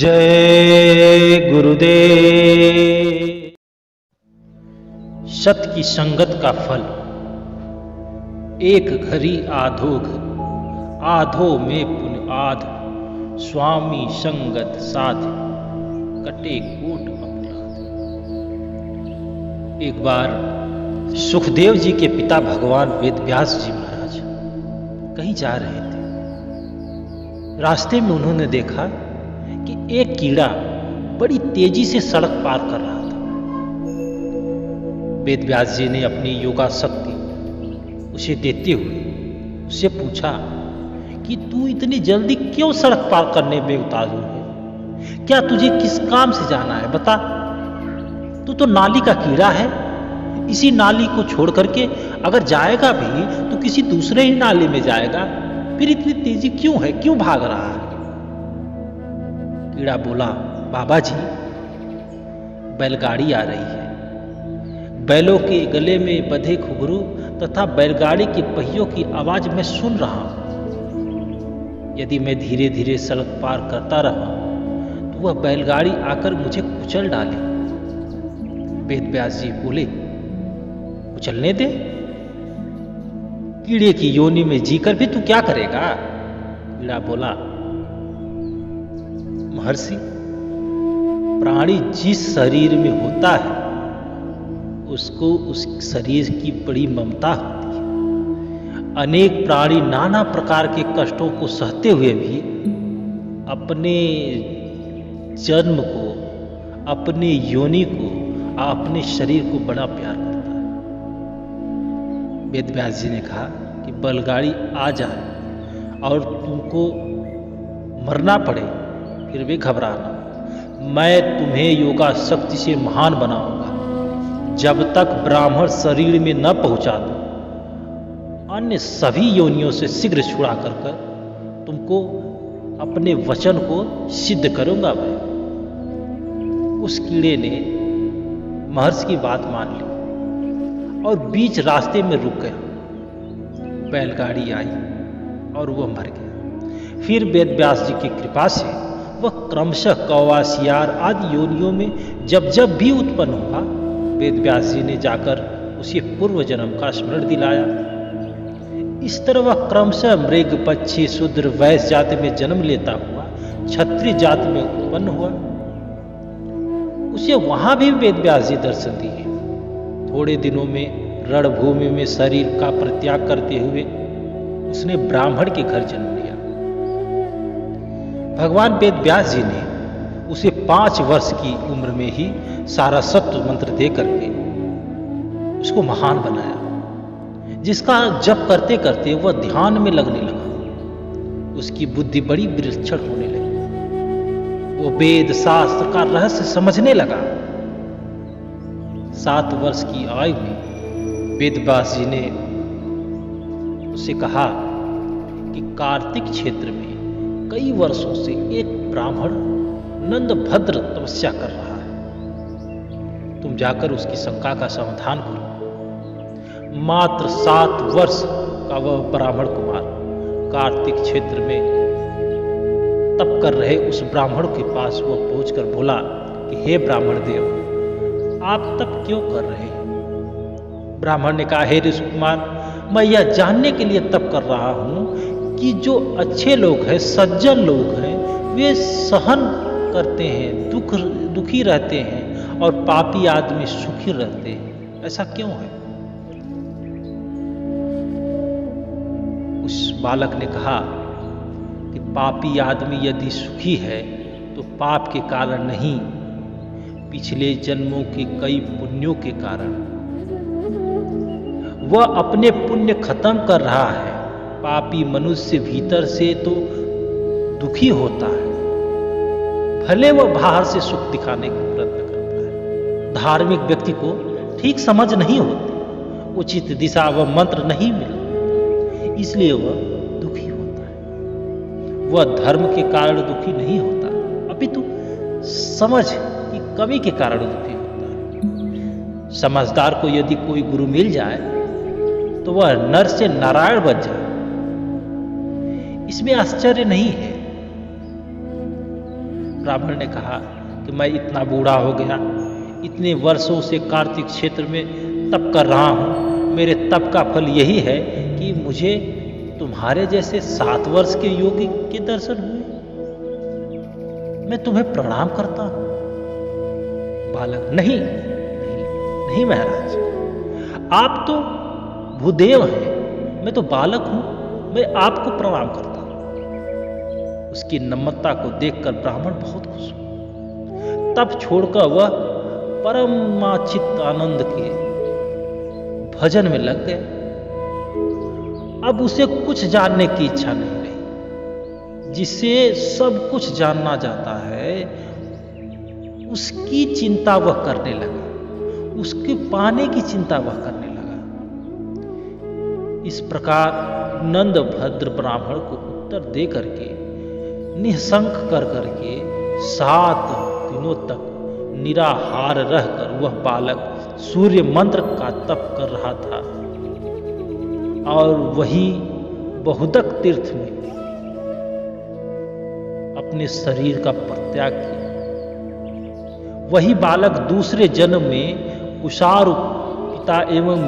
जय गुरुदेव। सत की संगत का फल, एक घड़ी आधोघ, आधो में पुन आध, स्वामी संगत साध, कटे कोट अपराध। एक बार सुखदेव जी के पिता भगवान वेदव्यास जी महाराज कहीं जा रहे थे। रास्ते में उन्होंने देखा कि एक कीड़ा बड़ी तेजी से सड़क पार कर रहा था। वेदव्यास जी ने अपनी योगा शक्ति उसे देते हुए उससे पूछा कि तू इतनी जल्दी क्यों सड़क पार करने में उतारू है? क्या तुझे किस काम से जाना है? बता। तू तो नाली का कीड़ा है। इसी नाली को छोड़ करके अगर जाएगा भी तो किसी दूसरे ही नाली में जाएगा। फिर इतनी तेजी क्यों है? क्यों भाग रहा है? कीड़ा बोला, बाबा जी, बैलगाड़ी आ रही है। बैलों के गले में बंधे घुंघरू तथा बैलगाड़ी के पहियों की आवाज मैं सुन रहा हूं। यदि मैं धीरे धीरे सड़क पार करता रहा तो वह बैलगाड़ी आकर मुझे कुचल डाले। वेदव्यास जी बोले, कुचलने दे। कीड़े की योनि में जीकर भी तू क्या करेगा? कीड़ा बोला, महर्षि, प्राणी जिस शरीर में होता है उसको उस शरीर की बड़ी ममता होती है। अनेक प्राणी नाना प्रकार के कष्टों को सहते हुए भी अपने जन्म को, अपने योनि को, अपने शरीर को बड़ा प्यार करता है। वेदव्यास जी ने कहा कि बैलगाड़ी आ जाए और तुमको मरना पड़े फिर भी घबराना, मैं तुम्हें योगा शक्ति से महान बनाऊंगा। जब तक ब्राह्मण शरीर में न पहुंचा दूं, अन्य सभी योनियों से शीघ्र छुड़ा कर तुमको अपने वचन को सिद्ध करूंगा। मैं उस कीड़े ने महर्षि की बात मान ली और बीच रास्ते में रुक गया। बैलगाड़ी आई और वह मर गया। फिर वेदव्यास जी की कृपा से वह क्रमशः कौवा, सियार आदि योनियों में जब जब भी उत्पन्न हुआ, वेदव्यास जी ने जाकर उसे पूर्व जन्म का स्मरण दिलाया। इस तरह वह क्रमशः मृग, पक्षी, शूद्र, वैश्य जाति में जन्म लेता हुआ क्षत्रिय जाति में उत्पन्न हुआ। उसे वहां भी वेदव्यास जी दर्शन दिए। थोड़े दिनों में रणभूमि में शरीर का परित्याग करते हुए उसने ब्राह्मण के घर जन्म लिया। भगवान वेदव्यास जी ने उसे 5 वर्ष की उम्र में ही सारस्वत मंत्र दे करके उसको महान बनाया, जिसका जप करते करते वह ध्यान में लगने लगा। उसकी बुद्धि बड़ी विलक्षण होने लगी। वो वेद शास्त्र का रहस्य समझने लगा। 7 वर्ष की आयु में वेदव्यास जी ने उसे कहा कि कार्तिक क्षेत्र में कई वर्षों से एक ब्राह्मण नंदभद्र तपस्या कर रहा है। तुम जाकर उसकी शंका का समाधान करो। मात्र 7 वर्ष का वह ब्राह्मण कुमार कार्तिक क्षेत्र में तप कर रहे उस ब्राह्मण के पास वह पहुंचकर बोला कि हे ब्राह्मण देव, आप तप क्यों कर रहे हैं? ब्राह्मण ने कहा, हे ऋषि कुमार, मैं यह जानने के लिए तप कर रहा हूं कि जो अच्छे लोग हैं, सज्जन लोग हैं, वे सहन करते हैं, दुखी रहते हैं और पापी आदमी सुखी रहते हैं। ऐसा क्यों है? उस बालक ने कहा कि पापी आदमी यदि सुखी है तो पाप के कारण नहीं, पिछले जन्मों के कई पुण्यों के कारण। वह अपने पुण्य खत्म कर रहा है। पापी मनुष्य भीतर से तो दुखी होता है, भले वह बाहर से सुख दिखाने का प्रयत्न करता है। धार्मिक व्यक्ति को ठीक समझ नहीं होती, उचित दिशा व मंत्र नहीं मिलता, इसलिए वह दुखी होता है। वह धर्म के कारण दुखी नहीं होता, अपितु समझ की कमी के कारण दुखी होता है। समझदार को यदि कोई गुरु मिल जाए तो वह नर से नारायण बन जाए, इसमें आश्चर्य नहीं है। ब्राह्मण ने कहा कि मैं इतना बूढ़ा हो गया, इतने वर्षों से कार्तिक क्षेत्र में तप कर रहा हूँ, मेरे तप का फल यही है कि मुझे तुम्हारे जैसे 7 वर्ष के योगी के दर्शन हुए। मैं तुम्हें प्रणाम करता हूं। बालक, नहीं नहीं नहीं महाराज, आप तो भूदेव हैं, मैं तो बालक हूं, मैं आपको प्रणाम करता हूं। उसकी नम्रता को देखकर ब्राह्मण बहुत खुश हुआ। तब छोड़कर वह परमाचित आनंद के भजन में लग गया। अब उसे कुछ जानने की इच्छा नहीं रही। जिसे सब कुछ जानना जाता है उसकी चिंता वह करने लगा, उसके पाने की चिंता वह करने लगा। इस प्रकार नंद भद्र ब्राह्मण को उत्तर दे करके, निःशंक कर करके 7 दिनों तक निराहार रहकर वह बालक सूर्य मंत्र का तप कर रहा था और वही बहुदक तीर्थ में अपने शरीर का परित्याग किया। वही बालक दूसरे जन्म में कुशारु पिता एवं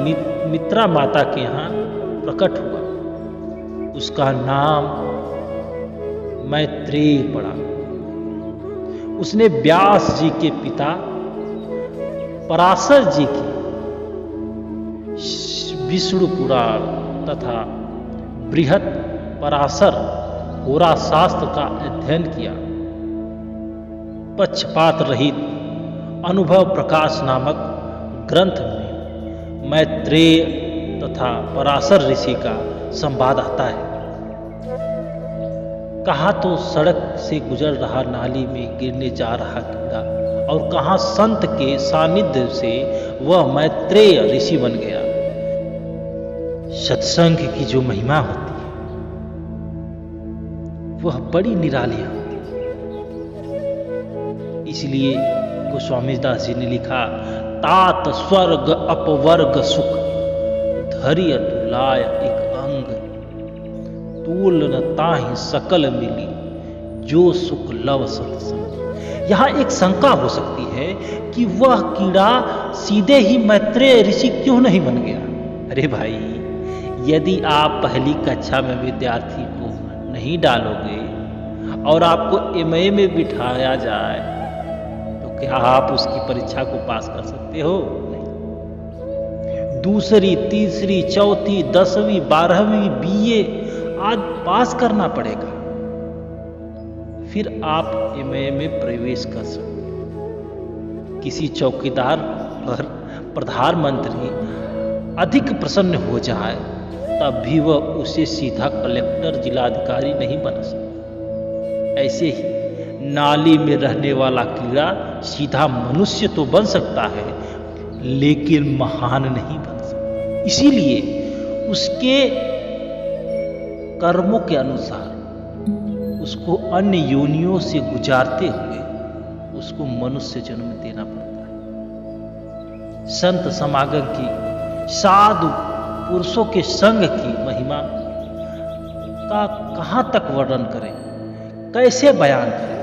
मित्रा माता के यहाँ प्रकट हुआ। उसका नाम मैत्रेय पड़ा। उसने व्यास जी के पिता पराशर जी की विष्णु पुराण तथा बृहत पराशर होरा शास्त्र का अध्ययन किया। पक्षपात रहित अनुभव प्रकाश नामक ग्रंथ में मैत्रेय तथा पराशर ऋषि का संवाद आता है। कहा तो सड़क से गुजर रहा नाली में गिरने जा रहा कीड़ा, और कहा संत के सानिध्य से वह मैत्रेय ऋषि बन गया। सत्संग की जो महिमा होती है वह बड़ी निराली होती है। इसलिए गोस्वामी दास जी ने लिखा, तात स्वर्ग अपवर्ग सुख धरि अतुलाय एक अंग, तूल न ताहि सकल मिली जो सुख लव सत्संग। यहां एक शंका हो सकती है कि वह कीड़ा सीधे ही मैत्रेय ऋषि क्यों नहीं बन गया। अरे भाई, यदि आप पहली कक्षा में विद्यार्थी को नहीं डालोगे और आपको एमए में बिठाया जाए तो क्या आप उसकी परीक्षा को पास कर सकते हो? नहीं। दूसरी, तीसरी, चौथी, 10वीं, 12वीं, बीए आज पास करना पड़ेगा, फिर आप एमए में प्रवेश कर सकते हैं। किसी चौकीदार पर प्रधानमंत्री अधिक प्रसन्न हो जाए तब भी वह उसे सीधा कलेक्टर जिलाधिकारी नहीं बना सकता। ऐसे ही नाली में रहने वाला कीड़ा सीधा मनुष्य तो बन सकता है लेकिन महान नहीं बन सकता। इसीलिए उसके कर्मों के अनुसार उसको अन्य योनियों से गुजारते हुए उसको मनुष्य जन्म देना पड़ता है। संत समागम की, साधु पुरुषों के संग की महिमा का कहां तक वर्णन करें, कैसे बयान करें।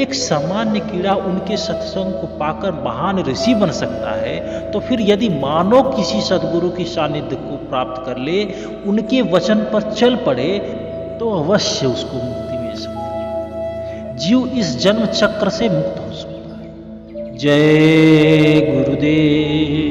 एक सामान्य कीड़ा उनके सत्संग को पाकर महान ऋषि बन सकता है, तो फिर यदि मानव किसी सद्गुरु की सानिध्य को प्राप्त कर ले, उनके वचन पर चल पड़े, तो अवश्य उसको मुक्ति मिल सकती है। जीव इस जन्म चक्र से मुक्त हो सकता है। जय गुरुदेव।